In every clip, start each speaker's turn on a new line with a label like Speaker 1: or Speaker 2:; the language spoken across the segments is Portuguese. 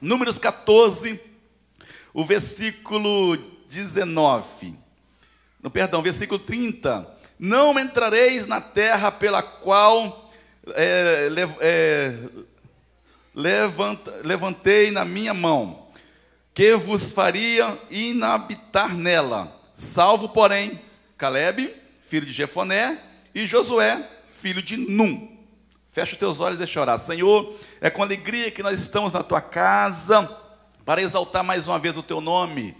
Speaker 1: Números 14, o versículo 19. Perdão, versículo 30. Não entrareis na terra pela qual levantei na minha mão, que vos faria inabitar nela, salvo, porém, Calebe, filho de Jefoné, e Josué, filho de Num. Fecha os teus olhos e deixa eu orar. Senhor, é com alegria que nós estamos na tua casa, para exaltar mais uma vez o teu nome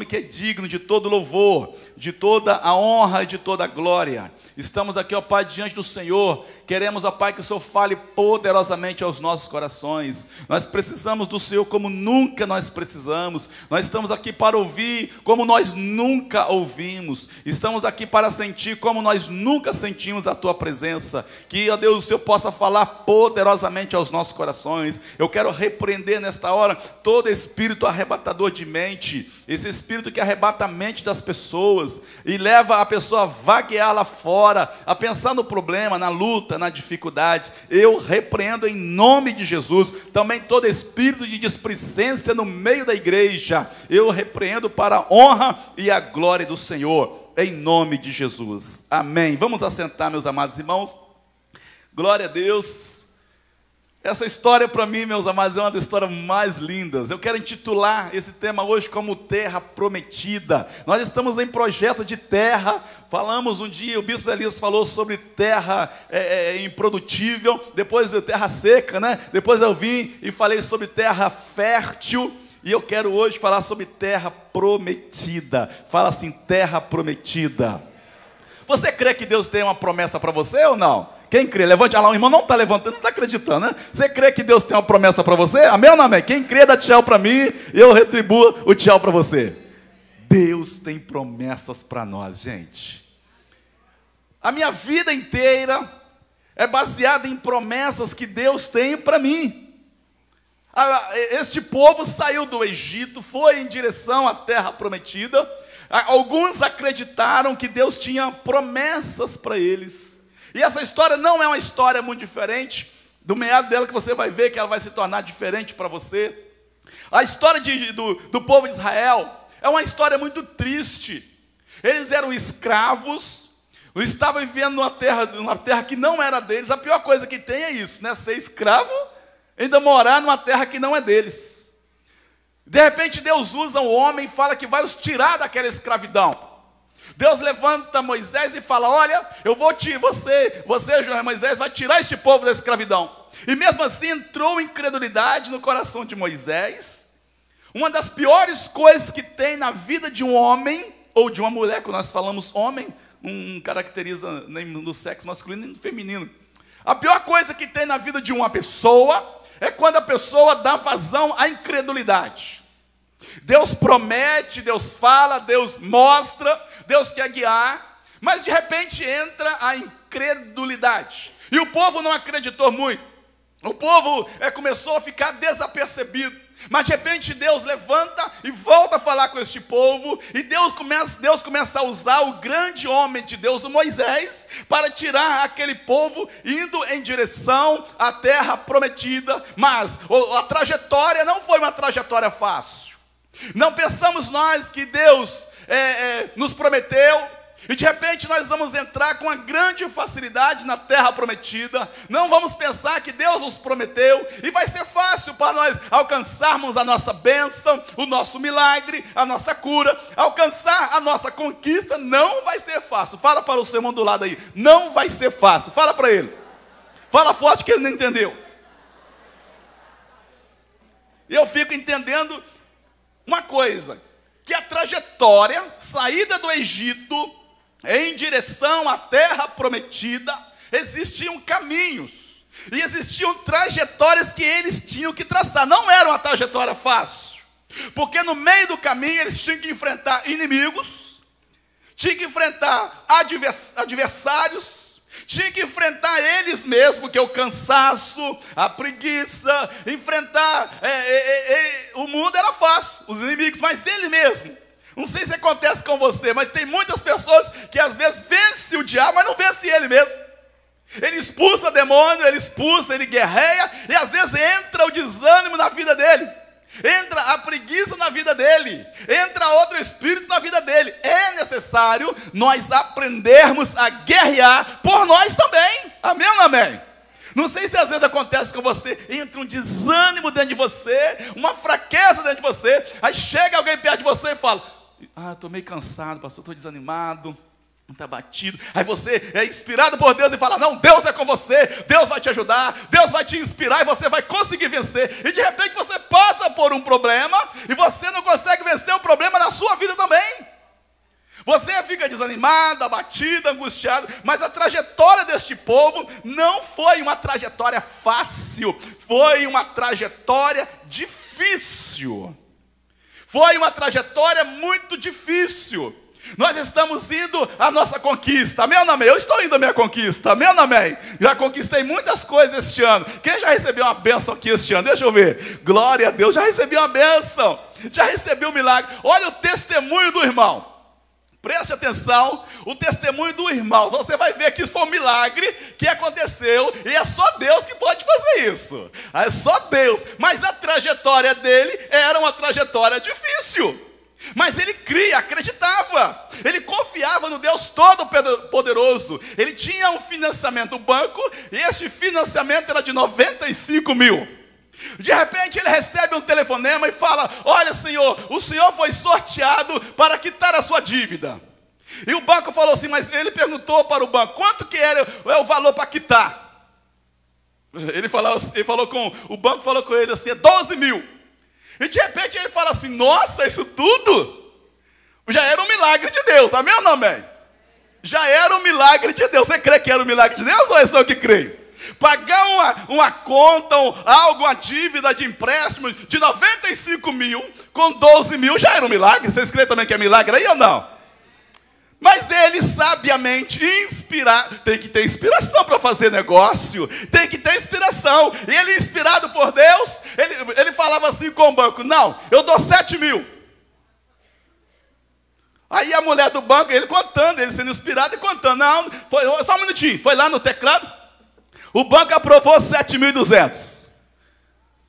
Speaker 1: que é digno de todo louvor, de toda a honra e de toda a glória. Estamos aqui, ó Pai, diante do Senhor. Queremos, ó Pai, que o Senhor fale poderosamente aos nossos corações. Nós precisamos do Senhor como nunca nós precisamos. Nós estamos aqui para ouvir como nós nunca ouvimos. Estamos aqui para sentir como nós nunca sentimos a tua presença. Que, ó Deus, o Senhor possa falar poderosamente aos nossos corações. Eu quero repreender nesta hora todo espírito arrebatador de mente, esse espírito que arrebata a mente das pessoas e leva a pessoa a vaguear lá fora, a pensar no problema, na luta, na dificuldade. Eu repreendo em nome de Jesus também todo espírito de displicência no meio da igreja. Eu repreendo para a honra e a glória do Senhor, em nome de Jesus. Amém. Vamos assentar, meus amados irmãos. Glória a Deus. Essa história para mim, meus amados, é uma das histórias mais lindas. Eu quero intitular esse tema hoje como Terra Prometida. Nós estamos em projeto de terra. Falamos um dia, o bispo Elias falou sobre terra improdutível, depois terra seca, né? Depois eu vim e falei sobre terra fértil. E eu quero hoje falar sobre terra prometida. Fala assim, terra prometida. Você crê que Deus tem uma promessa para você ou não? Quem crê? Levante. O irmão não está levantando, não está acreditando, né? Você crê que Deus tem uma promessa para você? Amém ou não amém? Quem crê, dá tchau para mim, eu retribuo o tchau para você. Deus tem promessas para nós, gente. A minha vida inteira é baseada em promessas que Deus tem para mim. Este povo saiu do Egito, foi em direção à terra prometida. Alguns acreditaram que Deus tinha promessas para eles. E essa história não é uma história muito diferente. Do meado dela que você vai ver que ela vai se tornar diferente para você. A história do povo de Israel é uma história muito triste. Eles eram escravos, estavam vivendo numa terra que não era deles. A pior coisa que tem é isso, né? Ser escravo, ainda morar numa terra que não é deles. De repente Deus usa um homem e fala que vai os tirar daquela escravidão. Deus levanta Moisés e fala, olha, eu vou você, Moisés, vai tirar este povo da escravidão. E mesmo assim entrou incredulidade no coração de Moisés. Uma das piores coisas que tem na vida de um homem, ou de uma mulher, quando nós falamos homem, não caracteriza nem no sexo masculino nem no feminino. A pior coisa que tem na vida de uma pessoa é quando a pessoa dá vazão à incredulidade. Deus promete, Deus fala, Deus mostra, Deus quer guiar, mas de repente entra a incredulidade. E o povo não acreditou muito. O povo começou a ficar desapercebido. Mas de repente Deus levanta e volta a falar com este povo. E Deus começa a usar o grande homem de Deus, o Moisés, para tirar aquele povo indo em direção à terra prometida. Mas a trajetória não foi uma trajetória fácil. Não pensamos nós que Deus nos prometeu e de repente nós vamos entrar com uma grande facilidade na terra prometida. Não vamos pensar que Deus nos prometeu e vai ser fácil para nós alcançarmos a nossa bênção, o nosso milagre, a nossa cura. Alcançar a nossa conquista não vai ser fácil. Fala para o seu irmão do lado aí, não vai ser fácil. Fala para ele, fala forte que ele não entendeu. E eu fico entendendo uma coisa, que a trajetória, saída do Egito, em direção à terra prometida, existiam caminhos, e existiam trajetórias que eles tinham que traçar. Não era uma trajetória fácil, porque no meio do caminho eles tinham que enfrentar inimigos, tinham que enfrentar adversários, tinha que enfrentar eles mesmos, que é o cansaço, a preguiça, enfrentar, o mundo era fácil, os inimigos, mas ele mesmo. Não sei se acontece com você, mas tem muitas pessoas que às vezes vencem o diabo, mas não vence ele mesmo. Ele expulsa demônio, ele guerreia, e às vezes entra o desânimo na vida dele. entra a preguiça na vida dele, entra outro espírito na vida dele. É necessário nós aprendermos a guerrear por nós também. Amém ou não amém? Não sei se às vezes acontece com você, entra um desânimo dentro de você, uma fraqueza dentro de você, aí chega alguém perto de você e fala: estou meio cansado, pastor, estou desanimado, está batido. Aí você é inspirado por Deus e fala: não, Deus é com você, Deus vai te ajudar, Deus vai te inspirar e você vai conseguir vencer. E de repente você passa por um problema e você não consegue vencer o problema na sua vida também. Você fica desanimado, abatido, angustiado, mas a trajetória deste povo não foi uma trajetória fácil, foi uma trajetória difícil. Foi uma trajetória muito difícil. Nós estamos indo à nossa conquista, amém ou não amém? Eu estou indo à minha conquista, amém ou não amém? Já conquistei muitas coisas este ano. Quem já recebeu uma bênção aqui este ano? Deixa eu ver. Glória a Deus, já recebi uma bênção, já recebi um milagre. Olha o testemunho do irmão. Preste atenção, o testemunho do irmão. Você vai ver que isso foi um milagre que aconteceu, e é só Deus que pode fazer isso. É só Deus. Mas a trajetória dele era uma trajetória difícil. Mas ele cria, acreditava. Ele confiava no Deus Todo-Poderoso. Ele tinha um financiamento do banco, e esse financiamento era de 95 mil. De repente ele recebe um telefonema e fala: olha, senhor, o senhor foi sorteado para quitar a sua dívida. E o banco falou assim, mas ele perguntou para o banco: quanto que era o valor para quitar? O banco falou com ele assim: 12 mil. E de repente ele fala assim: nossa, isso tudo? Já era um milagre de Deus, amém ou não amém? Já era um milagre de Deus. Você crê que era um milagre de Deus ou é só eu que creio? Pagar uma conta, uma dívida de empréstimo de 95 mil com 12 mil já era um milagre. Vocês creem também que é milagre aí ou não? Mas ele sabiamente tem que ter inspiração para fazer negócio, tem que ter inspiração. E ele, inspirado por Deus, ele falava assim com o banco: não, eu dou 7 mil. Aí a mulher do banco, ele contando, ele sendo inspirado e contando: não, só um minutinho, foi lá no teclado. O banco aprovou 7.200.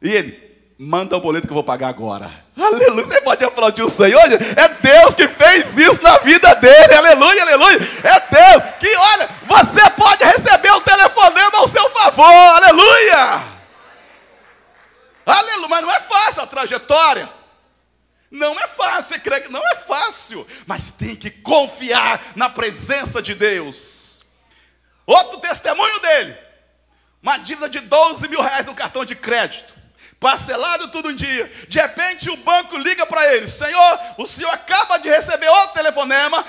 Speaker 1: E ele: manda o boleto que eu vou pagar agora. Aleluia. Você pode aplaudir o Senhor? É Deus que fez isso na vida dele. Aleluia, aleluia. É Deus que, olha, você pode receber um telefonema ao seu favor. Aleluia. Aleluia. Mas não é fácil a trajetória. Não é fácil. Você crê que não é fácil. Mas tem que confiar na presença de Deus. Outro testemunho dele: uma dívida de 12 mil reais no cartão de crédito, parcelado tudo em dia. De repente o banco liga para ele: senhor, o senhor acaba de receber outro telefonema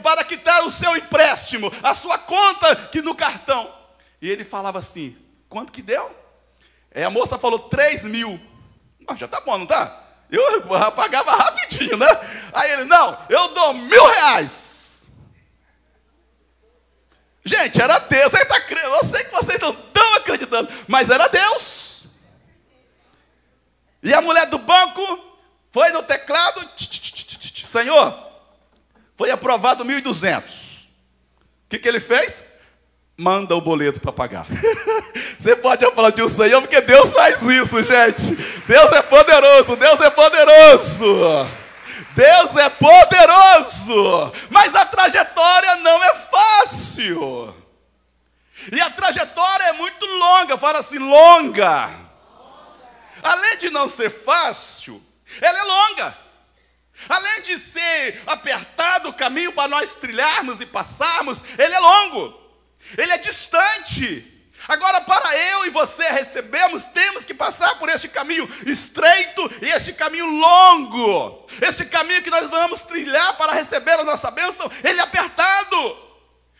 Speaker 1: para quitar o seu empréstimo, a sua conta que no cartão. E ele falava assim: quanto que deu? A moça falou: 3 mil. Já tá bom, não tá? Eu pagava rapidinho, né? Aí ele: não, eu dou 1.000 reais. Gente, era Deus. Eu sei que vocês não estão acreditando, mas era Deus. E a mulher do banco foi no teclado: senhor, foi aprovado 1.200. O que ele fez? Manda o boleto para pagar. Você pode aplaudir o Senhor, porque Deus faz isso, gente. Deus é poderoso, Deus é poderoso. Deus é poderoso, mas a trajetória não é fácil. E a trajetória é muito longa, fala assim, longa. Além de não ser fácil, ela é longa. Além de ser apertado o caminho para nós trilharmos e passarmos, ele é longo. Ele é distante. Agora, para eu e você recebermos, temos que passar por este caminho estreito e este caminho longo. Este caminho que nós vamos trilhar para receber a nossa bênção, ele é apertado.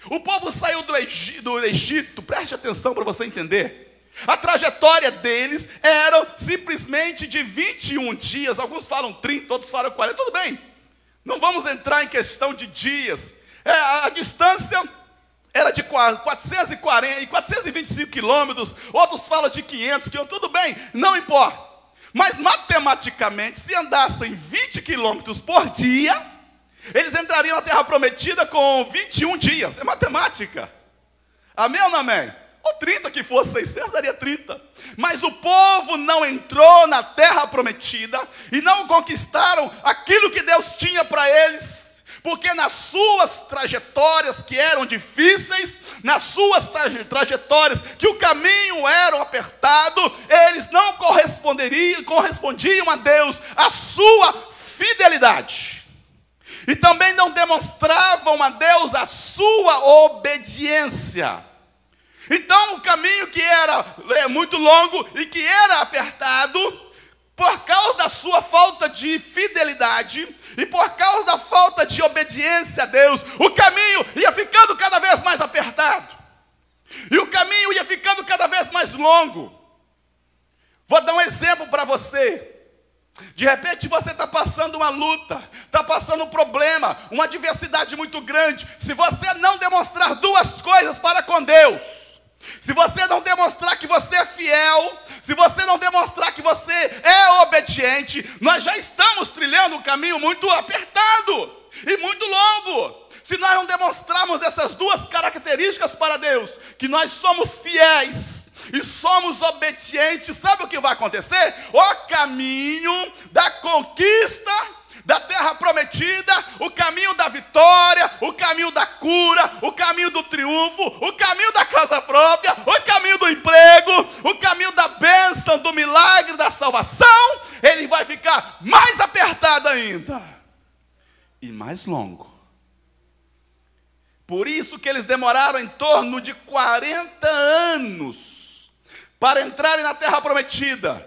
Speaker 1: O povo saiu do Egito, preste atenção para você entender. A trajetória deles era simplesmente de 21 dias, alguns falam 30, outros falam 40, tudo bem. Não vamos entrar em questão de dias. A distância era de 425 quilômetros, outros falam de 500 quilômetros, tudo bem, não importa. Mas matematicamente, se andassem 20 quilômetros por dia, eles entrariam na Terra Prometida com 21 dias. É matemática. Amém ou não amém? ou 30 que fosse, 600 daria 30. Mas o povo não entrou na terra prometida e não conquistaram aquilo que Deus tinha para eles, porque nas suas trajetórias que eram difíceis, nas suas trajetórias que o caminho era apertado, eles não correspondiam a Deus a sua fidelidade. E também não demonstravam a Deus a sua obediência. Então o caminho que era muito longo e que era apertado, por causa da sua falta de fidelidade e por causa da falta de obediência a Deus, o caminho ia ficando cada vez mais apertado. E o caminho ia ficando cada vez mais longo. Vou dar um exemplo para você. De repente você está passando uma luta, está passando um problema, uma adversidade muito grande. Se você não demonstrar duas coisas para com Deus, se você não demonstrar que você é fiel, se você não demonstrar que você é obediente, nós já estamos trilhando um caminho muito apertado e muito longo. Se nós não demonstrarmos essas duas características para Deus, que nós somos fiéis e somos obedientes, sabe o que vai acontecer? O caminho da conquista da terra prometida, o caminho da vitória, o caminho da cura, o caminho do triunfo, o caminho da casa própria, o caminho do emprego, o caminho da bênção, do milagre, da salvação, ele vai ficar mais apertado ainda e mais longo. Por isso que eles demoraram em torno de 40 anos para entrarem na terra prometida.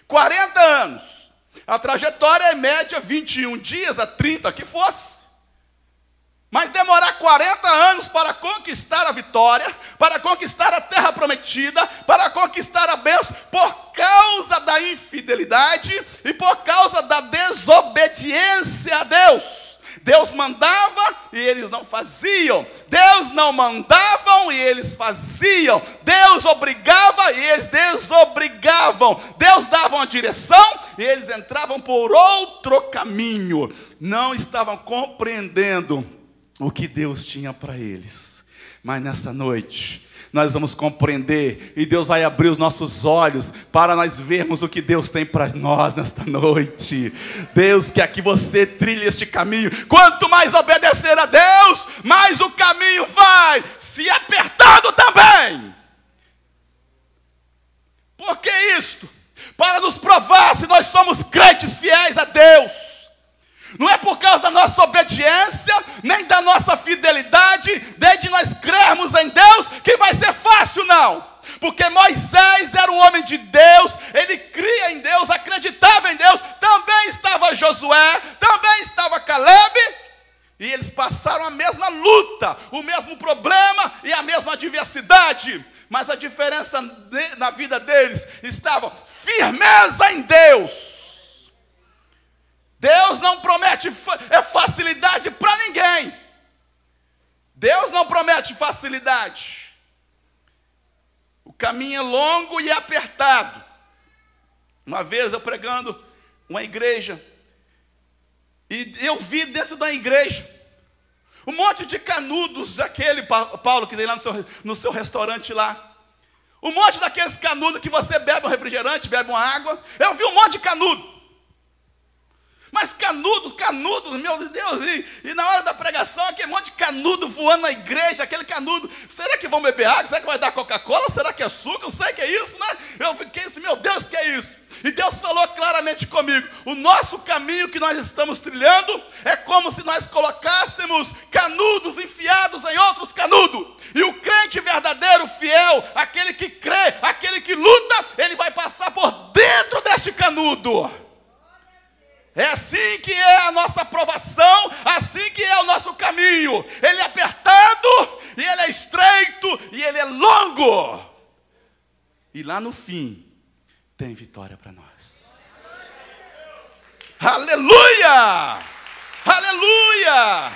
Speaker 1: 40 anos. A trajetória é média 21 dias a 30 que fosse. Mas demorar 40 anos para conquistar a vitória, para conquistar a terra prometida, para conquistar a bênção, por causa da infidelidade e por causa da desobediência a Deus. Deus mandava e eles não faziam. Deus não mandavam e eles faziam. Deus obrigava e eles desobrigavam. Deus dava uma direção e eles entravam por outro caminho. Não estavam compreendendo o que Deus tinha para eles. Mas nessa noite nós vamos compreender e Deus vai abrir os nossos olhos para nós vermos o que Deus tem para nós nesta noite. Deus quer que você trilhe este caminho. Quanto mais obedecer a Deus, mais o caminho vai se apertando também. Por que isto? Para nos provar se nós somos crentes fiéis a Deus. Não é por causa da nossa obediência, nem da nossa fidelidade, desde nós crermos em Deus, que vai ser fácil, não. Porque Moisés era um homem de Deus, ele cria em Deus, acreditava em Deus. Também estava Josué, também estava Caleb. E eles passaram a mesma luta, o mesmo problema e a mesma adversidade. Mas a diferença na vida deles estava firmeza em Deus. Deus não promete facilidade para ninguém. Deus não promete facilidade. O caminho é longo e apertado. Uma vez eu pregando uma igreja, e eu vi dentro da igreja um monte de canudos, daquele Paulo que tem lá no seu restaurante lá. Um monte daqueles canudos que você bebe um refrigerante, bebe uma água. Eu vi um monte de canudo. Mas canudos, meu Deus, e na hora da pregação, aquele monte de canudo voando na igreja, aquele canudo, será que vão beber água? Será que vai dar Coca-Cola? Será que é suco? Não sei o que é isso, né? Eu fiquei assim, meu Deus, o que é isso? E Deus falou claramente comigo, o nosso caminho que nós estamos trilhando, é como se nós colocássemos canudos enfiados em outros canudos, e o crente verdadeiro, fiel, aquele que crê, aquele que luta, ele vai passar por dentro deste canudo. É assim que é a nossa aprovação, assim que é o nosso caminho. Ele é apertado, e ele é estreito, e ele é longo. E lá no fim, tem vitória para nós. Aleluia! Aleluia!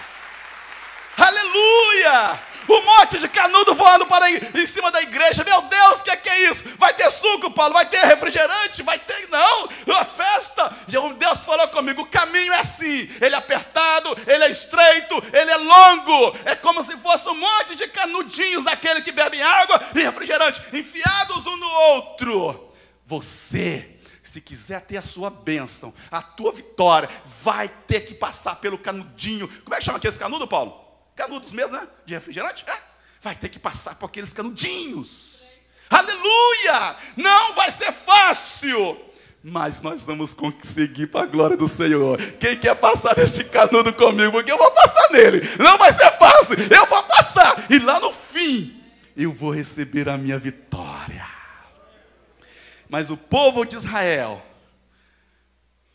Speaker 1: Aleluia! Um monte de canudo voando em cima da igreja. Meu Deus, o que é isso? Vai ter suco, Paulo? Vai ter refrigerante? Vai ter, não, uma festa. E Deus falou comigo, o caminho é assim, ele é apertado, ele é estreito, ele é longo, é como se fosse um monte de canudinhos daquele que bebe água e refrigerante, enfiados um no outro. Você, se quiser ter a sua bênção, a tua vitória, vai ter que passar pelo canudinho. Como é que chama aqueles canudos, Paulo? Canudos mesmo, né? De refrigerante? É. Vai ter que passar por aqueles canudinhos. Aleluia! Não vai ser fácil, mas nós vamos conseguir para a glória do Senhor. Quem quer passar neste canudo comigo? Porque eu vou passar nele. Não vai ser fácil, eu vou passar. E lá no fim, eu vou receber a minha vitória. Mas o povo de Israel,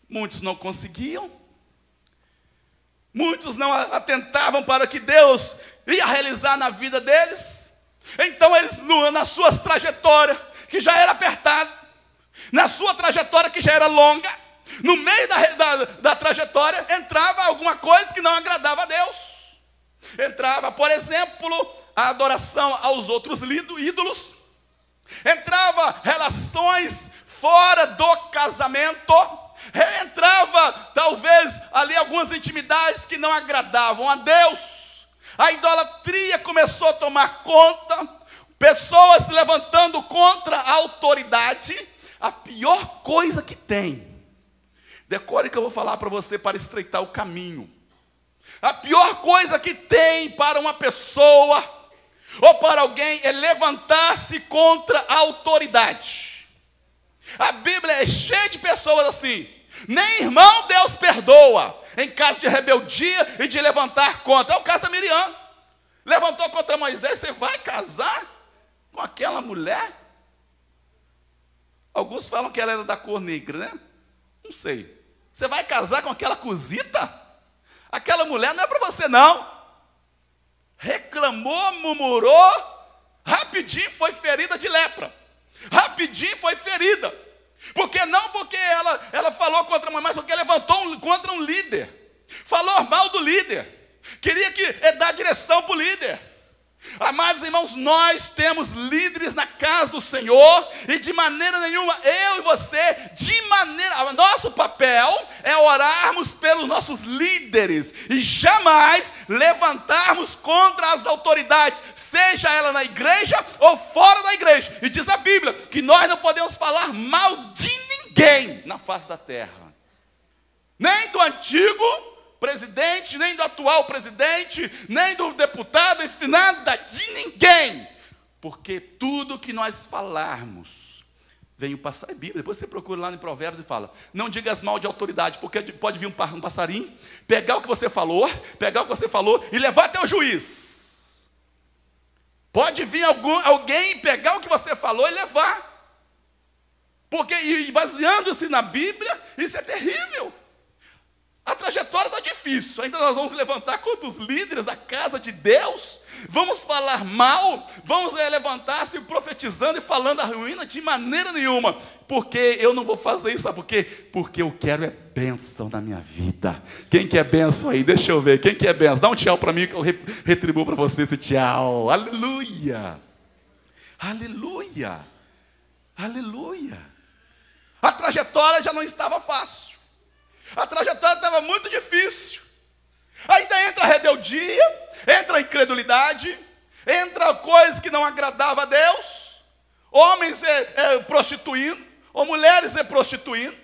Speaker 1: muitos não conseguiam, muitos não atentavam para o que Deus ia realizar na vida deles. Então eles, nas suas trajetórias, que já era apertada, na sua trajetória que já era longa, no meio da trajetória, entrava alguma coisa que não agradava a Deus. Entrava, por exemplo, a adoração aos outros ídolos. Entrava relações fora do casamento. Entrava, talvez, ali algumas intimidades que não agradavam a Deus. A idolatria começou a tomar conta. Pessoas se levantando contra a autoridade. A pior coisa que tem, decore que eu vou falar para você para estreitar o caminho. A pior coisa que tem para uma pessoa ou para alguém é levantar-se contra a autoridade. A Bíblia é cheia de pessoas assim. Nem irmão Deus perdoa em caso de rebeldia e de levantar contra. É o caso da Miriam. Levantou contra Moisés. Você vai casar com aquela mulher? Alguns falam que ela era da cor negra, né? Não sei. Você vai casar com aquela cozita? Aquela mulher não é para você, não. Reclamou, murmurou, rapidinho foi ferida de lepra. Rapidinho foi ferida. Porque não porque ela falou contra a mãe, mas porque levantou contra um líder. Falou mal do líder. Queria dar direção para o líder. Amados irmãos, nós temos líderes na casa do Senhor, e de maneira nenhuma, eu e você, nosso papel é orarmos pelos nossos líderes, e jamais levantarmos contra as autoridades, seja ela na igreja ou fora da igreja. E diz a Bíblia, que nós não podemos falar mal de ninguém na face da terra. Nem do antigo presidente, nem do atual presidente, nem do deputado, enfim, nada de ninguém. Porque tudo que nós falarmos, vem o passarinho, Bíblia, depois você procura lá em Provérbios e fala, não digas mal de autoridade, porque pode vir um passarinho, pegar o que você falou e levar até o juiz. Pode vir alguém pegar o que você falou e levar. Porque, e baseando-se na Bíblia, isso é terrível. A trajetória está difícil, ainda nós vamos levantar contra os líderes da casa de Deus, vamos falar mal, vamos levantar-se profetizando e falando a ruína de maneira nenhuma, porque eu não vou fazer isso, sabe por quê? Porque eu quero é bênção na minha vida. Quem quer bênção aí? Deixa eu ver, quem quer bênção? Dá um tchau para mim que eu retribuo para você esse tchau. Aleluia, aleluia, aleluia. A trajetória já não estava fácil. A trajetória estava muito difícil. Ainda entra a rebeldia, entra a incredulidade, entra coisas que não agradavam a Deus, homens prostituindo, ou mulheres prostituindo,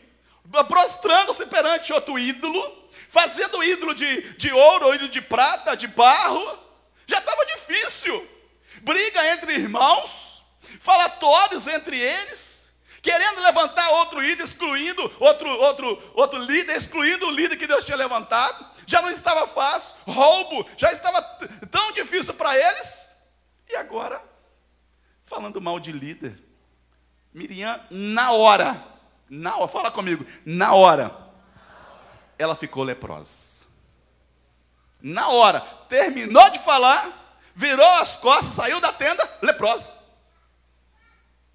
Speaker 1: prostrando-se perante outro ídolo, fazendo ídolo de ouro, ídolo de prata, de barro. Já estava difícil. Briga entre irmãos, falatórios entre eles, querendo levantar outro líder, excluindo outro líder, excluindo o líder que Deus tinha levantado. Já não estava fácil. Roubo já estava tão difícil para eles. E agora, falando mal de líder, Miriam, na hora, fala comigo, na hora, ela ficou leprosa. Na hora, terminou de falar, virou as costas, saiu da tenda, leprosa.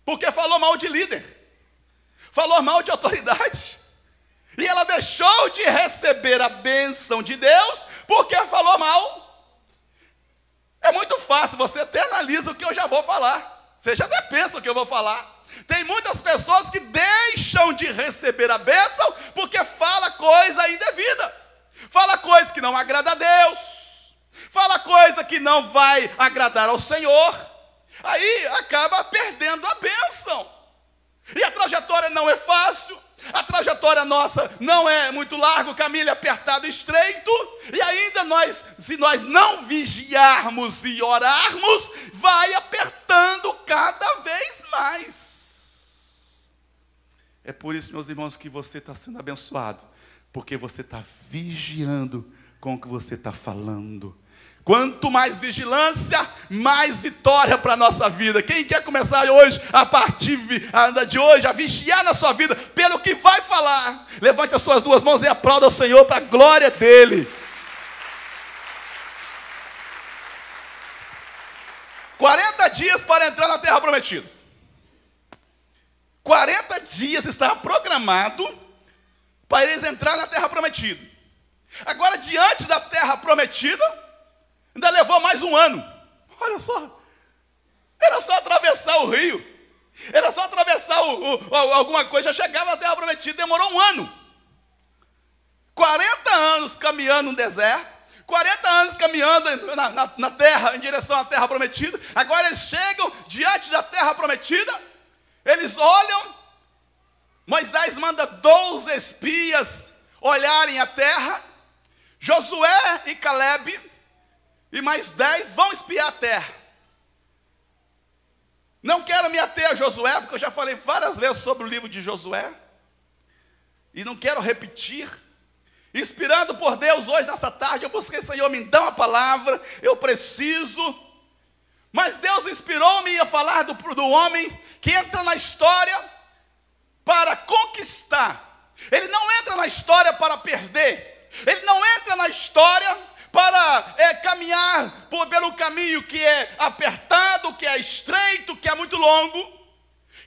Speaker 1: Porque falou mal de líder. Falou mal de autoridade. E ela deixou de receber a bênção de Deus porque falou mal. É muito fácil, você até analisa o que eu já vou falar. Você já até pensa o que eu vou falar. Tem muitas pessoas que deixam de receber a bênção porque fala coisa indevida. Fala coisa que não agrada a Deus. Fala coisa que não vai agradar ao Senhor. Aí acaba perdendo a bênção. E a trajetória não é fácil. A trajetória nossa não é muito larga, o caminho é apertado e estreito. E ainda se nós não vigiarmos e orarmos, vai apertando cada vez mais. É por isso, meus irmãos, que você está sendo abençoado, porque você está vigiando com o que você está falando. Quanto mais vigilância, mais vitória para a nossa vida. Quem quer começar hoje, a partir de hoje, a vigiar na sua vida, pelo que vai falar, levante as suas duas mãos e aplauda o Senhor para a glória dEle. 40 dias para entrar na terra prometida. 40 dias estava programado para eles entrar na terra prometida. Agora, diante da terra prometida, ainda levou mais um ano. Olha só. Era só atravessar o rio. Era só atravessar alguma coisa. Já chegava na terra prometida. Demorou um ano. 40 anos caminhando no deserto. 40 anos caminhando na terra, em direção à terra prometida. Agora eles chegam diante da terra prometida. Eles olham. Moisés manda 12 espias olharem a terra. Josué e Calebe e mais 10 vão espiar a terra. Não quero me ater a Josué, porque eu já falei várias vezes sobre o livro de Josué. E não quero repetir. Inspirado por Deus hoje, nessa tarde, eu busquei, Senhor, me dá uma palavra, eu preciso. Mas Deus inspirou-me a falar do homem que entra na história para conquistar. Ele não entra na história para perder. Ele não entra na história para caminhar pelo caminho que é apertado, que é estreito, que é muito longo.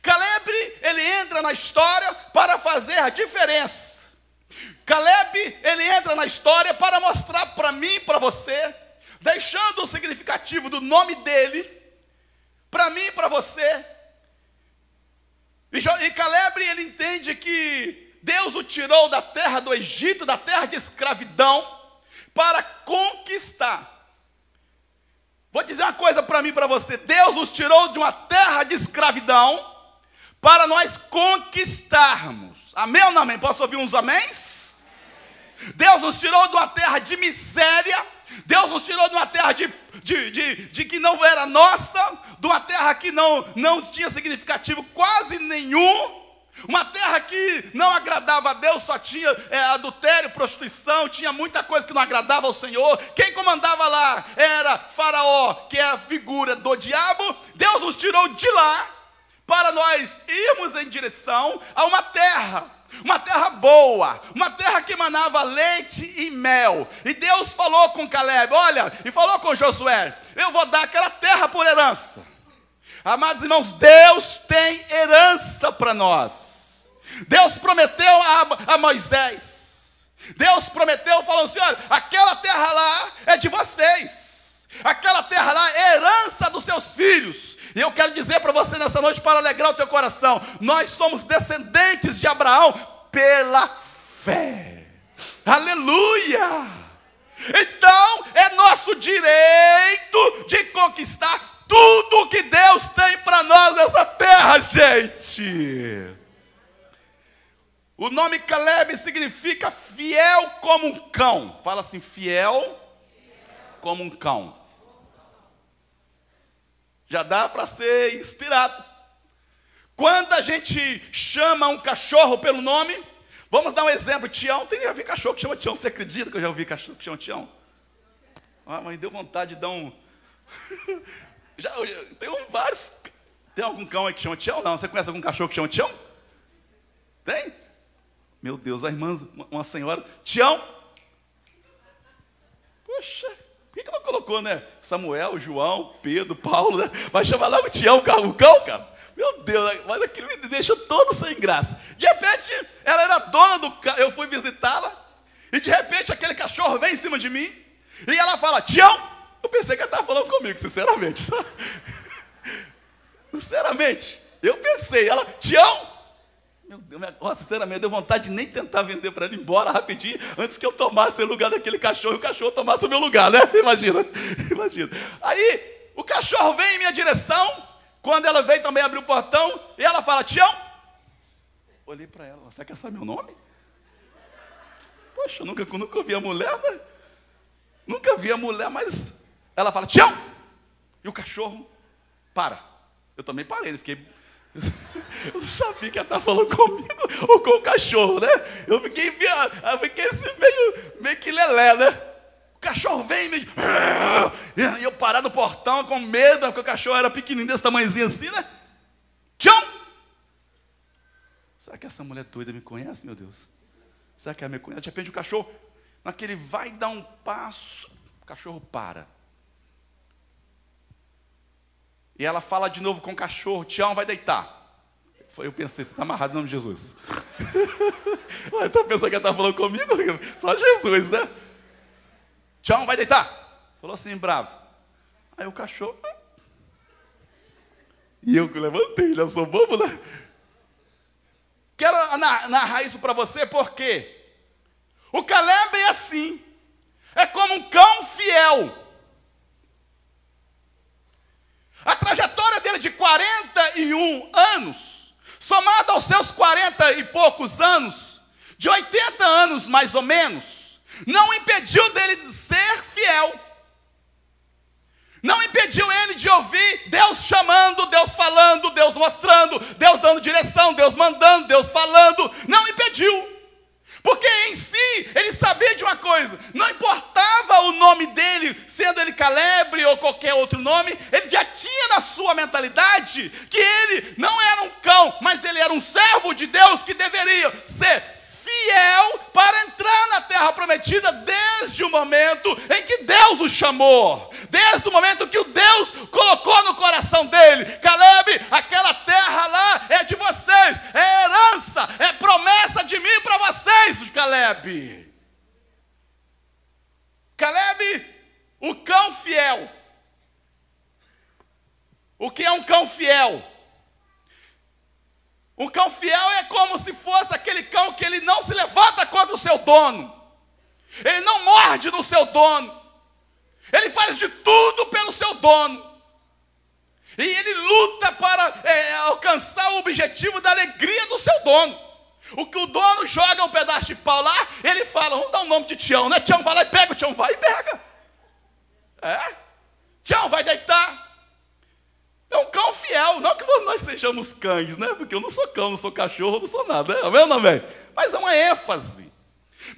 Speaker 1: Caleb, ele entra na história para fazer a diferença. Caleb, ele entra na história para mostrar para mim e para você, deixando o significativo do nome dele, para mim e para você. E Caleb, ele entende que Deus o tirou da terra do Egito, da terra de escravidão, para conquistar. Vou dizer uma coisa para mim e para você. Deus nos tirou de uma terra de escravidão para nós conquistarmos. Amém ou não amém? Posso ouvir uns améns? Deus nos tirou de uma terra de miséria. Deus nos tirou de uma terra de que não era nossa, de uma terra que não tinha significativo quase nenhum. Uma terra que não agradava a Deus, só tinha adultério, prostituição, tinha muita coisa que não agradava ao Senhor. Quem comandava lá era Faraó, que é a figura do diabo. Deus nos tirou de lá para nós irmos em direção a uma terra boa, uma terra que manava leite e mel. E Deus falou com Caleb, olha, e falou com Josué, eu vou dar aquela terra por herança. Amados irmãos, Deus tem herança para nós. Deus prometeu a Moisés. Deus prometeu, falando assim, olha, aquela terra lá é de vocês. Aquela terra lá é herança dos seus filhos. E eu quero dizer para você nessa noite, para alegrar o teu coração, nós somos descendentes de Abraão pela fé. Aleluia! Então, é nosso direito de conquistar tudo que Deus tem para nós nessa terra, gente. O nome Caleb significa fiel como um cão. Fala assim, fiel como um cão. Já dá para ser inspirado. Quando a gente chama um cachorro pelo nome, vamos dar um exemplo, Tião. Já vi cachorro que chama Tião, você acredita que eu já ouvi cachorro que chama Tião? Ah, mas deu vontade de dar um... Tem vários. Tem algum cão aí que chama Tião? Não, você conhece algum cachorro que chama Tião? Tem? Meu Deus, a irmã, uma senhora, Tião. Poxa, por que ela colocou, né? Samuel, João, Pedro, Paulo, né? Vai chamar logo Tião, o cão, cara? Meu Deus, mas aquilo me deixou todo sem graça. De repente, ela era dona do cão, eu fui visitá-la, e de repente aquele cachorro vem em cima de mim, e ela fala, Tião. Eu pensei que ela estava falando comigo, sinceramente. Sinceramente. Eu pensei, ela, Tião, meu Deus, sinceramente, deu vontade de nem tentar vender para ela ir embora rapidinho, antes que eu tomasse o lugar daquele cachorro, e o cachorro tomasse o meu lugar, né? Imagina. Aí, o cachorro vem em minha direção, quando ela veio também abrir o portão, e ela fala, Tião. Olhei para ela, você quer saber meu nome? Poxa, eu nunca vi a mulher, né? Nunca vi a mulher, mas ela fala, Tião! E o cachorro para. Eu também parei, né? Eu não sabia que ela estava falando comigo ou com o cachorro, né? Eu fiquei assim, meio que lelé, né? O cachorro vem e eu parar no portão com medo, porque o cachorro era pequenininho, desse tamanhozinho assim, né? Tião! Será que essa mulher doida me conhece, meu Deus? Será que ela me conhece? De repente o cachorro, naquele vai dar um passo, o cachorro para. E ela fala de novo com o cachorro, Tião, vai deitar. Eu pensei, você está amarrado em nome de Jesus. Eu estou pensando que ela está falando comigo, só Jesus, né? Tião, vai deitar. Falou assim, bravo. Aí o cachorro... E eu que levantei, né? Eu sou bobo, né? Quero narrar isso para você porque o Caleb é assim. É como um cão fiel. A trajetória dele de 41 anos, somada aos seus 40 e poucos anos, de 80 anos mais ou menos, não impediu dele de ser fiel. Não impediu ele de ouvir Deus chamando, Deus falando, Deus mostrando, Deus dando direção, Deus mandando, Deus falando. Não impediu. Porque em si, ele sabia de uma coisa. Não importava o nome dele, sendo ele Caleb ou qualquer outro nome. Ele já tinha na sua mentalidade que ele não era um cão, mas ele era um servo de Deus que deveria ser fiel para entrar na terra prometida desde o momento em que Deus o chamou, desde o momento que o Deus colocou no coração dele. Caleb, aquela terra lá é de vocês, é herança, é promessa de mim para vocês, Caleb. Caleb, o cão fiel. O que é um cão fiel? Um cão fiel é como se fosse aquele cão que ele não se levanta contra o seu dono. Ele não morde no seu dono. Ele faz de tudo pelo seu dono. E ele luta para alcançar o objetivo da alegria do seu dono. O que o dono joga um pedaço de pau lá, ele fala, vamos dar o nome de Tião, né? Tião vai lá e pega, o Tião vai e pega. Tião vai deitar. É um cão fiel, não que nós sejamos cães, né? Porque eu não sou cão, não sou cachorro, não sou nada, né? Amém ou não, amém? Mas é uma ênfase.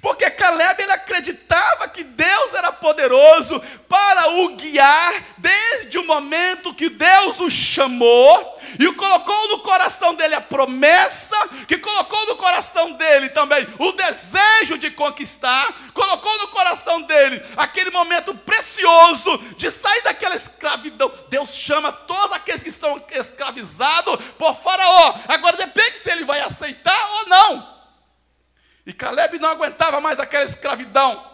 Speaker 1: Porque Caleb, ele acreditava que Deus era poderoso para o guiar desde o momento que Deus o chamou e colocou no coração dele a promessa, que colocou no coração dele também o desejo de conquistar, colocou no coração dele aquele momento precioso de sair daquela escravidão. Deus chama todos aqueles que estão escravizados por Faraó. Agora depende se ele vai aceitar ou não. E Caleb não aguentava mais aquela escravidão,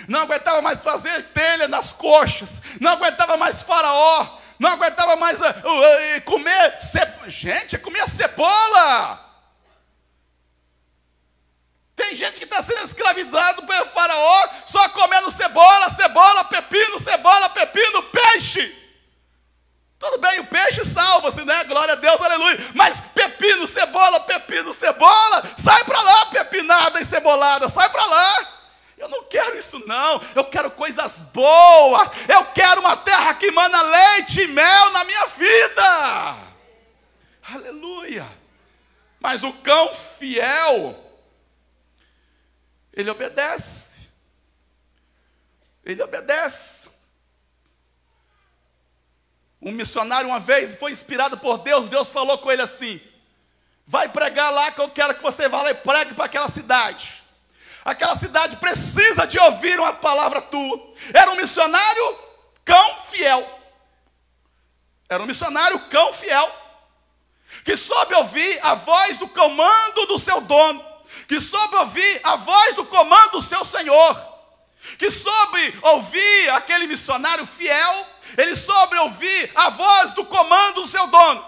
Speaker 1: não aguentava mais fazer telha nas coxas, não aguentava mais Faraó, não aguentava mais comer cebola. Gente, comia cebola. Tem gente que está sendo escravizado pelo Faraó, só comendo cebola, pepino, peixe. Tudo bem, o peixe salva-se, né? Glória a Deus, aleluia. Mas pepino, cebola, sai para lá, pepinada e cebolada, sai para lá. Eu não quero isso não, eu quero coisas boas. Eu quero uma terra que mana leite e mel na minha vida. Aleluia. Mas o cão fiel, ele obedece. Ele obedece. Um missionário uma vez foi inspirado por Deus. Deus falou com ele assim: vai pregar lá, que eu quero que você vá lá e pregue para aquela cidade. Aquela cidade precisa de ouvir uma palavra tua. Era um missionário cão fiel. Era um missionário cão fiel, que soube ouvir a voz do comando do seu dono, que soube ouvir a voz do comando do seu Senhor, que soube ouvir aquele missionário fiel. Ele soube ouvir a voz do comando do seu dono.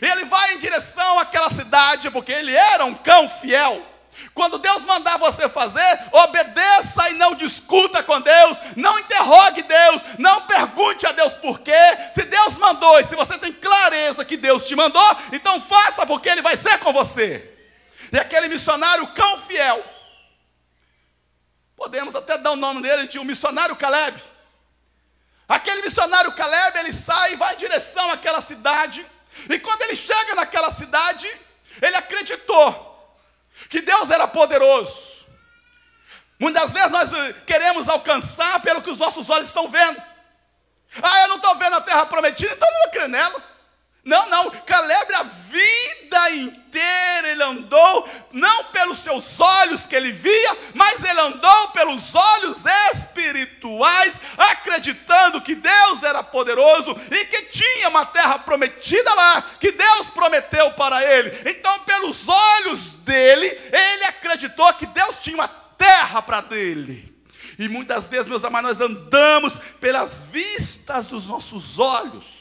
Speaker 1: Ele vai em direção àquela cidade, porque ele era um cão fiel. Quando Deus mandar você fazer, obedeça e não discuta com Deus, não interrogue Deus, não pergunte a Deus por quê. Se Deus mandou e se você tem clareza que Deus te mandou, então faça, porque Ele vai ser com você. E aquele missionário cão fiel, podemos até dar o nome dele de um missionário Caleb. Aquele missionário Caleb, ele sai e vai em direção àquela cidade, e quando ele chega naquela cidade, ele acreditou que Deus era poderoso. Muitas vezes nós queremos alcançar pelo que os nossos olhos estão vendo. Eu não estou vendo a terra prometida, então não vou crer nela. Não, Caleb a vida inteira ele andou, não pelos seus olhos que ele via, mas ele andou pelos olhos espirituais, acreditando que Deus era poderoso e que tinha uma terra prometida lá, que Deus prometeu para ele. Então, pelos olhos dele, ele acreditou que Deus tinha uma terra para dele. E muitas vezes, meus amados, nós andamos pelas vistas dos nossos olhos.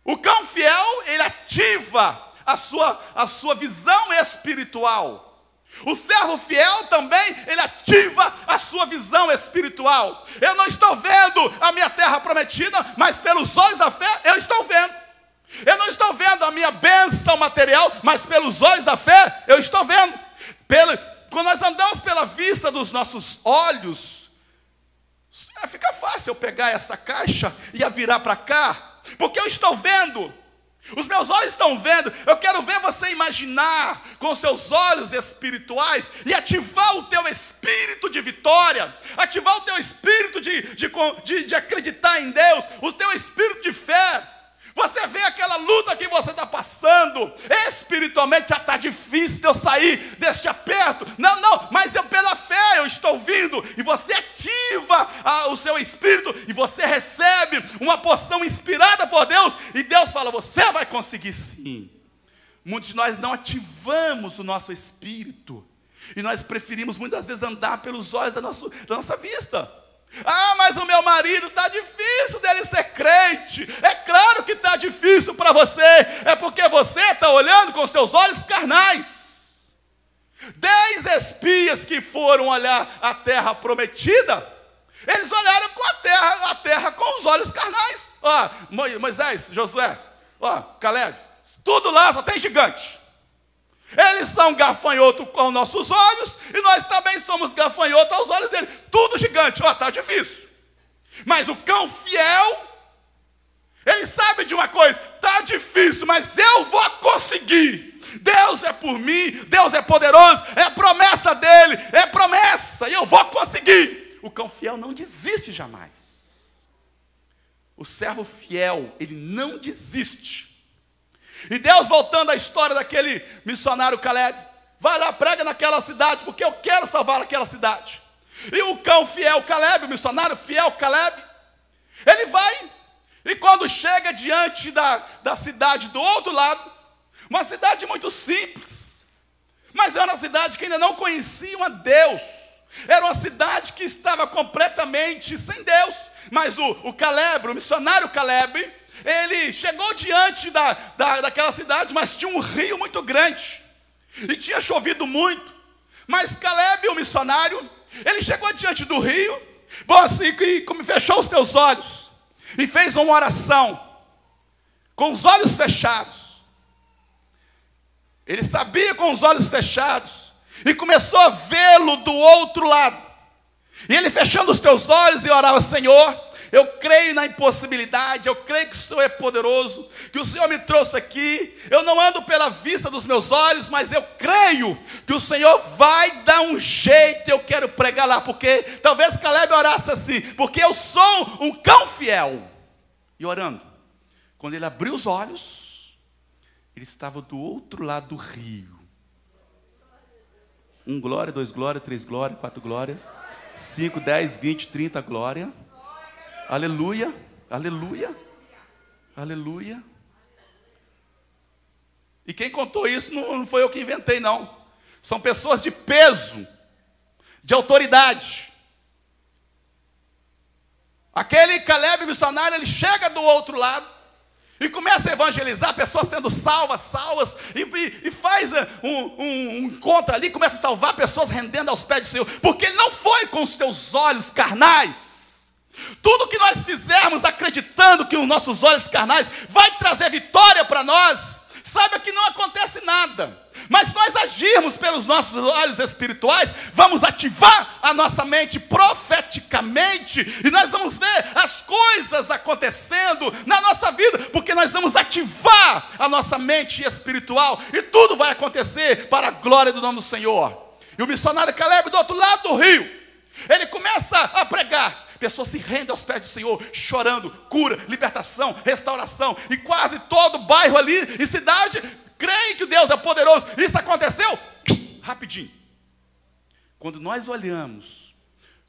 Speaker 1: O cão fiel, ele ativa a sua visão espiritual. O servo fiel também, ele ativa a sua visão espiritual. Eu não estou vendo a minha terra prometida, mas pelos olhos da fé, eu estou vendo. Eu não estou vendo a minha bênção material, mas pelos olhos da fé, eu estou vendo. Quando nós andamos pela vista dos nossos olhos, fica fácil eu pegar essa caixa e a virar para cá, porque eu estou vendo, os meus olhos estão vendo. Eu quero ver você imaginar com os seus olhos espirituais e ativar o teu espírito de vitória, ativar o teu espírito de acreditar em Deus, o teu espírito de fé. Você vê aquela luta que você está passando, espiritualmente já está difícil de eu sair deste aperto. Não, mas pela fé eu estou vindo. E você ativa o seu espírito e você recebe uma porção inspirada por Deus. E Deus fala, você vai conseguir sim. Muitos de nós não ativamos o nosso espírito. E nós preferimos muitas vezes andar pelos olhos da nossa vista. Mas o meu marido está difícil dele ser crente. É claro que está difícil para você. É porque você está olhando com seus olhos carnais. 10 espias que foram olhar a terra prometida, eles olharam com a terra com os olhos carnais. Moisés, Josué, Caleb, tudo lá só tem gigante. Eles são gafanhoto com nossos olhos, e nós também somos gafanhoto aos olhos dele. Tudo gigante, está difícil. Mas o cão fiel, ele sabe de uma coisa, está difícil, mas eu vou conseguir. Deus é por mim, Deus é poderoso, é promessa dele, é promessa, e eu vou conseguir. O cão fiel não desiste jamais. O servo fiel, ele não desiste. E Deus, voltando à história daquele missionário Caleb, vai lá, prega naquela cidade, porque eu quero salvar aquela cidade. E o cão fiel Caleb, o missionário fiel Caleb, ele vai, e quando chega diante da cidade do outro lado, uma cidade muito simples, mas era uma cidade que ainda não conheciam a Deus. Era uma cidade que estava completamente sem Deus. Mas o Caleb, o missionário Caleb, ele chegou diante daquela cidade, mas tinha um rio muito grande, e tinha chovido muito. Mas Caleb, o missionário, ele chegou diante do rio, e como fechou os teus olhos, e fez uma oração, com os olhos fechados. Ele sabia com os olhos fechados, e começou a vê-lo do outro lado. E ele fechando os teus olhos e orava, Senhor, eu creio na impossibilidade, eu creio que o Senhor é poderoso, que o Senhor me trouxe aqui. Eu não ando pela vista dos meus olhos, mas eu creio que o Senhor vai dar um jeito. Eu quero pregar lá, porque talvez Caleb orasse assim, porque eu sou um cão fiel. E orando, quando ele abriu os olhos, ele estava do outro lado do rio. 1 glória, 2 glória, 3 glória, 4 glória, 5, 10, 20, 30 glória. Aleluia, aleluia, aleluia. E quem contou isso não foi eu que inventei, não. São pessoas de peso, de autoridade. Aquele Caleb missionário, ele chega do outro lado, E começa a evangelizar, pessoas sendo salvas, e faz um encontro ali, começa a salvar pessoas rendendo aos pés do Senhor, porque Ele não foi com os teus olhos carnais. Tudo que nós fizermos acreditando que os nossos olhos carnais vai trazer vitória para nós, saiba que não acontece nada. Mas se nós agirmos pelos nossos olhos espirituais, vamos ativar a nossa mente profeticamente, e nós vamos ver as coisas acontecendo na nossa vida, porque nós vamos ativar a nossa mente espiritual, e tudo vai acontecer para a glória do nome do Senhor. E o missionário Caleb, do outro lado do rio, ele começa a pregar. Pessoas se rendem aos pés do Senhor, chorando, cura, libertação, restauração, e quase todo bairro ali e cidade creem que Deus é poderoso. Isso aconteceu rapidinho. Quando nós olhamos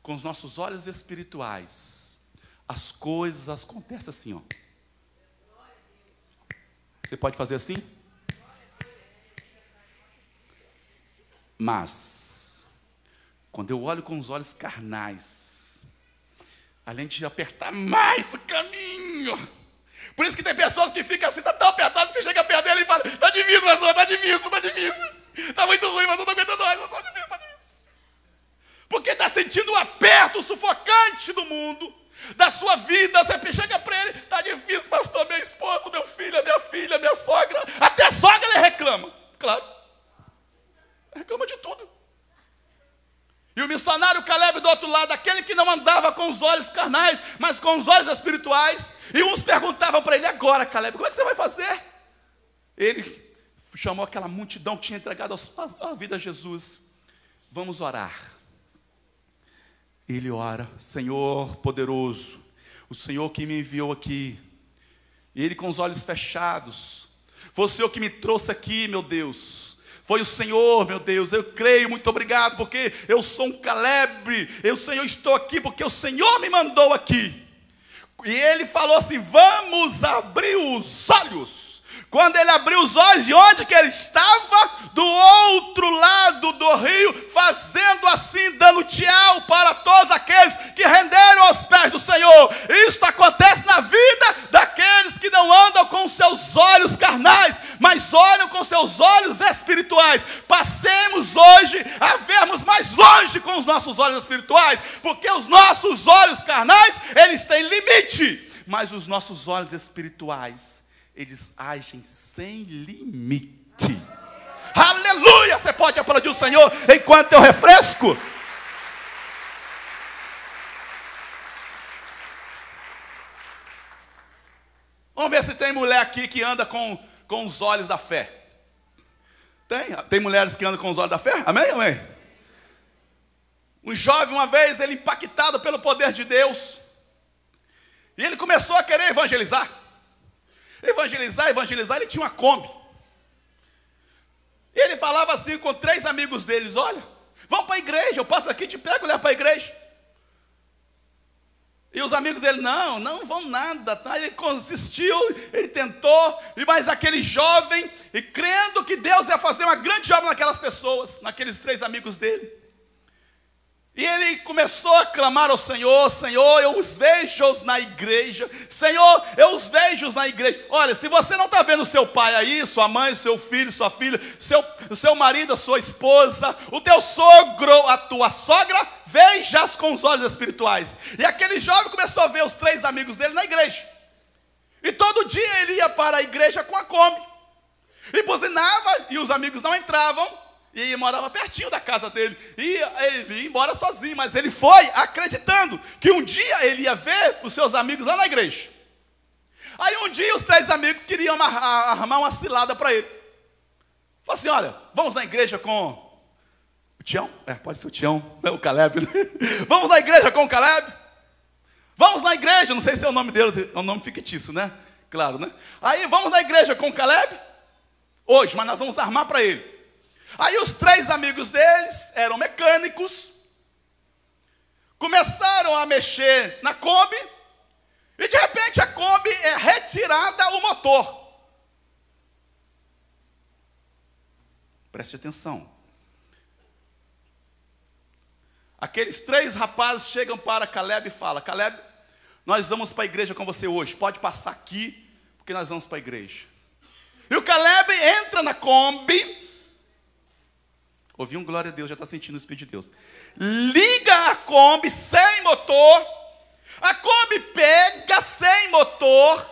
Speaker 1: com os nossos olhos espirituais, as coisas acontecem assim, ó. Você pode fazer assim? Mas quando eu olho com os olhos carnais, além de apertar mais o caminho. Por isso que tem pessoas que ficam assim, tá tão apertado, que você chega perto dele e fala, tá difícil, pastor, tá difícil. Tá muito ruim, mas eu não tô aguentando mais, tá difícil. Porque está sentindo o aperto sufocante do mundo, da sua vida. Você chega para ele, tá difícil, pastor, meu esposo, meu filho, minha filha, minha sogra. Até a sogra ele reclama, claro. Reclama de tudo. E o missionário Caleb do outro lado, aquele que não andava com os olhos carnais, mas com os olhos espirituais. E uns perguntavam para ele, agora Caleb, como é que você vai fazer? Ele chamou aquela multidão que tinha entregado a vida a Jesus. Vamos orar. Ele ora, Senhor poderoso, o Senhor que me enviou aqui. E ele com os olhos fechados, foi o Senhor que me trouxe aqui, meu Deus. Foi o Senhor, meu Deus, eu creio, muito obrigado, porque eu sou um Caleb, Senhor, estou aqui porque o Senhor me mandou aqui. E ele falou assim, vamos abrir os olhos. Quando ele abriu os olhos, de onde que ele estava? Do outro lado do rio, fazendo assim, dando tchau para todos aqueles que renderam aos pés do Senhor. Isto acontece na vida daqueles que não andam com seus olhos carnais, mas olham com seus olhos espirituais. Passemos hoje a vermos mais longe com os nossos olhos espirituais, porque os nossos olhos carnais, eles têm limite, mas os nossos olhos espirituais, eles agem sem limite. Aleluia! Você pode aplaudir o Senhor enquanto eu refresco? Vamos ver se tem mulher aqui que anda com os olhos da fé. Tem mulheres que andam com os olhos da fé? Amém? Amém? Um jovem, uma vez, ele impactado pelo poder de Deus, e ele começou a querer evangelizar, ele tinha uma Kombi. E ele falava assim com 3 amigos deles, olha, vamos para a igreja, eu passo aqui, te pego e levo para a igreja. E os amigos dele, não vão nada, tá? Ele consistiu, ele tentou, mas aquele jovem, e crendo que Deus ia fazer uma grande obra naquelas pessoas, naqueles 3 amigos dele. E ele começou a clamar ao Senhor, Senhor, eu os vejo na igreja, Senhor, eu os vejo na igreja. Olha, se você não está vendo seu pai aí, sua mãe, seu filho, sua filha, o seu marido, a sua esposa, o teu sogro, a tua sogra, veja-as com os olhos espirituais. E aquele jovem começou a ver os 3 amigos dele na igreja. E todo dia ele ia para a igreja com a Kombi. E buzinava, e os amigos não entravam. E ele morava pertinho da casa dele. E ele ia embora sozinho, mas ele foi acreditando que um dia ele ia ver os seus amigos lá na igreja. Aí um dia os 3 amigos queriam armar uma cilada para ele. Falou assim, olha, vamos na igreja com o Tião? Pode ser o Tião, não o Caleb, né? Vamos na igreja com o Caleb? Vamos na igreja, não sei se é o nome dele, é um nome fictício, né? Claro, né? Aí vamos na igreja com o Caleb? Hoje, mas nós vamos armar para ele. Aí os 3 amigos deles eram mecânicos, começaram a mexer na Kombi, e de repente a Kombi é retirada o motor. Preste atenção. Aqueles 3 rapazes chegam para Caleb e falam, Caleb, nós vamos para a igreja com você hoje, pode passar aqui, porque porque nós vamos para a igreja. E o Caleb entra na Kombi. Ouvi um glória a Deus, já está sentindo o Espírito de Deus. Liga a Kombi sem motor. A Kombi pega sem motor.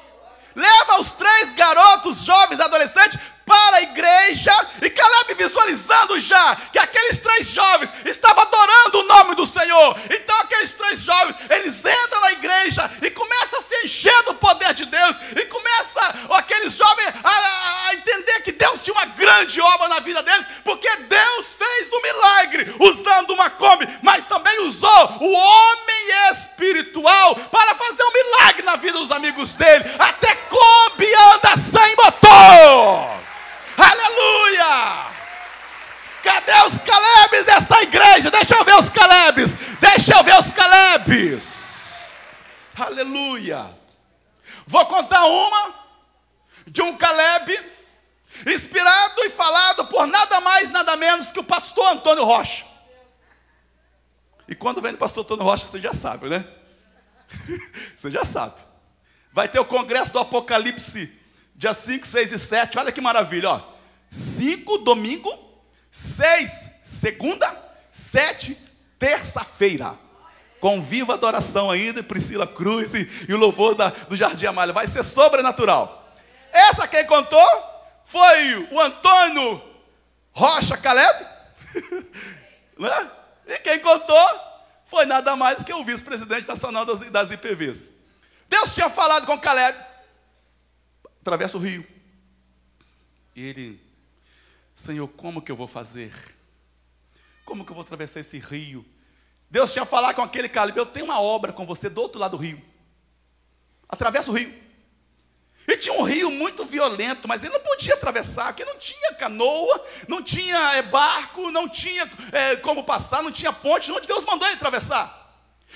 Speaker 1: Leva os 3 garotos, jovens, adolescentes, para a igreja. E Caleb visualizando já que aqueles 3 jovens estavam adorando o nome do Senhor. Então aqueles 3 jovens, eles entram na igreja e começam a se encher do poder de Deus. E começa aqueles jovens a entender que Deus tinha uma grande obra na vida deles. Porque Deus fez um milagre usando uma Kombi, mas também usou o homem espiritual para fazer um milagre na vida dos amigos dele. Até Kombi anda sem motor. Aleluia! Cadê os Calebes desta igreja? Deixa eu ver os Calebes. Deixa eu ver os Calebes. Aleluia! Vou contar uma de um Caleb inspirado e falado por nada mais, nada menos que o pastor Antônio Rocha. E quando vem do pastor Antônio Rocha, você já sabe, né? Você já sabe. Vai ter o congresso do Apocalipse, dia 5, 6 e 7. Olha que maravilha, ó. 5, domingo. 6, segunda. 7, terça-feira. Com viva adoração ainda, Priscila Cruz e o louvor do Jardim Amália. Vai ser sobrenatural. Essa quem contou foi o Antônio Rocha Caleb. Né? E quem contou foi nada mais que o vice-presidente nacional das IPVs. Deus tinha falado com Caleb. Atravessa o rio. E ele, Senhor, como que eu vou fazer? Como que eu vou atravessar esse rio? Deus tinha falado com aquele Caleb, eu tenho uma obra com você do outro lado do rio. Atravessa o rio. E tinha um rio muito violento, mas ele não podia atravessar, porque não tinha canoa, não tinha barco, não tinha como passar, não tinha ponte, onde Deus mandou ele atravessar.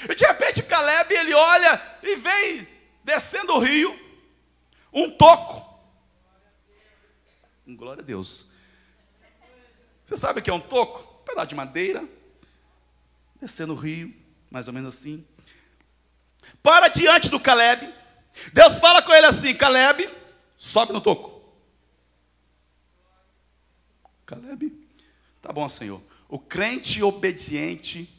Speaker 1: E de repente Caleb, ele olha e vem descendo o rio, um toco. Glória a Deus. Você sabe o que é um toco? Um pedaço de madeira, descendo o rio, mais ou menos assim. Para diante do Caleb. Deus fala com ele assim: Caleb, sobe no toco. Caleb, tá bom, Senhor. O crente obediente,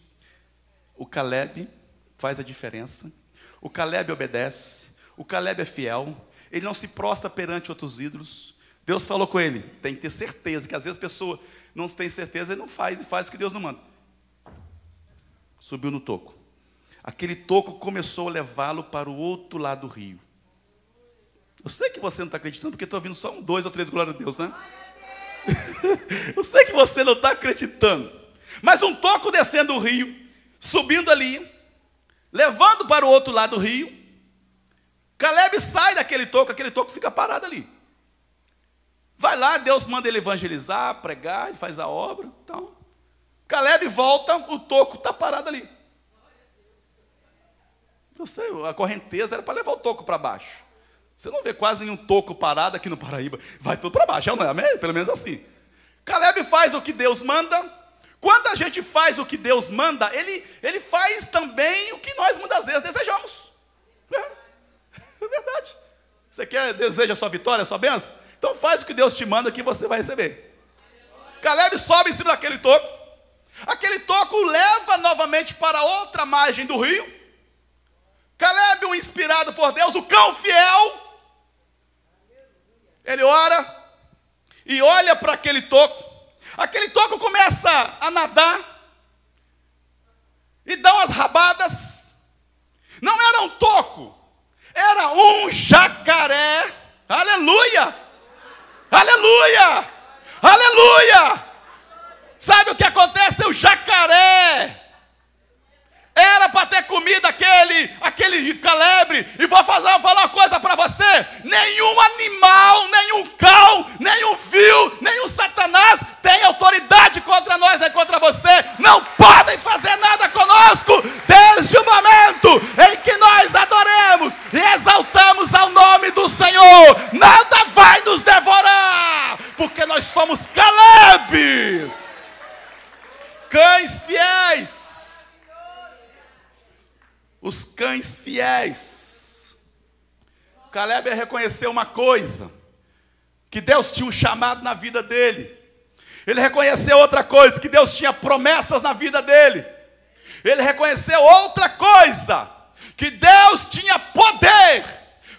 Speaker 1: o Caleb faz a diferença. O Caleb obedece. O Caleb é fiel. Ele não se prostra perante outros ídolos. Deus falou com ele, tem que ter certeza, que às vezes a pessoa não tem certeza e não faz, e faz o que Deus não manda. Subiu no toco. Aquele toco começou a levá-lo para o outro lado do rio. Eu sei que você não está acreditando, porque estou ouvindo só 2 ou 3 glória a Deus, né? Eu sei que você não está acreditando. Mas um toco descendo o rio, subindo ali, levando para o outro lado do rio. Caleb sai daquele toco, aquele toco fica parado ali. Vai lá, Deus manda ele evangelizar, pregar, ele faz a obra. Então, Caleb volta, o toco está parado ali. Eu sei, a correnteza era para levar o toco para baixo. Você não vê quase nenhum toco parado aqui no Paraíba. Vai tudo para baixo, não é? Pelo menos assim. Caleb faz o que Deus manda. Quando a gente faz o que Deus manda, ele faz também o que nós muitas vezes desejamos. É verdade. Você deseja a sua vitória, a sua bênção? Então faz o que Deus te manda que você vai receber. Caleb sobe em cima daquele toco. Aquele toco o leva novamente para outra margem do rio. Caleb, um inspirado por Deus, o cão fiel, ele ora e olha para aquele toco. Aquele toco começa a nadar e dá umas rabadas. Não era um toco, era um jacaré. Aleluia! Aleluia! Aleluia! Sabe o que acontece? O jacaré era para ter comido aquele Caleb. E vou falar uma coisa para você: nenhum animal, nenhum cão, nenhum fio, nenhum Satanás tem autoridade contra nós nem contra você. Não podem fazer nada conosco desde o momento em que nós adoremos e exaltamos ao nome do Senhor. Nada vai nos devorar, porque nós somos Calebes, cães fiéis. Os cães fiéis. Caleb reconheceu uma coisa, que Deus tinha um chamado na vida dele. Ele reconheceu outra coisa, que Deus tinha promessas na vida dele. Ele reconheceu outra coisa, que Deus tinha poder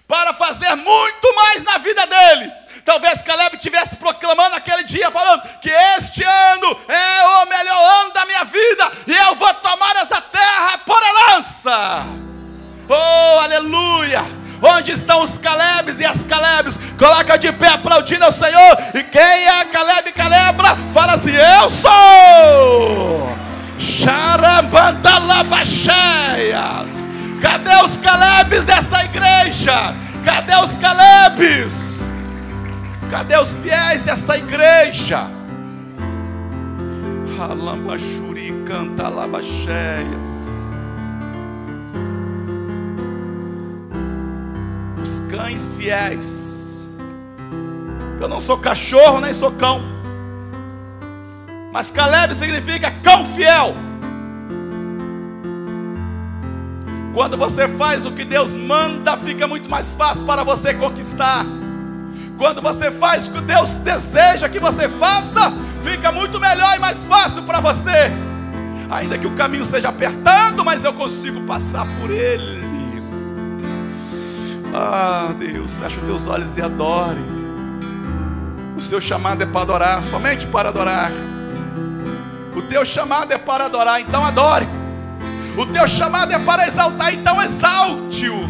Speaker 1: para fazer muito mais na vida dele. Talvez Caleb estivesse proclamando aquele dia, falando que este ano é o melhor ano da minha vida, e eu vou tomar essa terra por herança. Oh, aleluia! Onde estão os Calebes e as Calebes? Coloca de pé aplaudindo ao Senhor. E quem é Caleb e Calebra? Fala assim: eu sou. Xarabandalabacheias. Cadê os Calebes desta igreja? Cadê os Calebes? Cadê os fiéis desta igreja? Alambachuri canta labacheias. Os cães fiéis. Eu não sou cachorro nem sou cão, mas Caleb significa cão fiel. Quando você faz o que Deus manda, fica muito mais fácil para você conquistar. Quando você faz o que Deus deseja que você faça, fica muito melhor e mais fácil para você. Ainda que o caminho seja apertado, mas eu consigo passar por ele. Ah, Deus, fecha os teus olhos e adore. O seu chamado é para adorar, somente para adorar. O teu chamado é para adorar, então adore. O teu chamado é para exaltar, então exalte-o.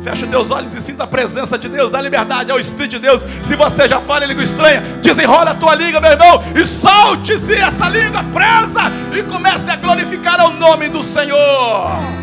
Speaker 1: Fecha teus olhos e sinta a presença de Deus. Dá liberdade ao Espírito de Deus. Se você já fala em língua estranha, desenrola a tua língua, meu irmão, e solte-se essa língua presa e comece a glorificar o nome do Senhor.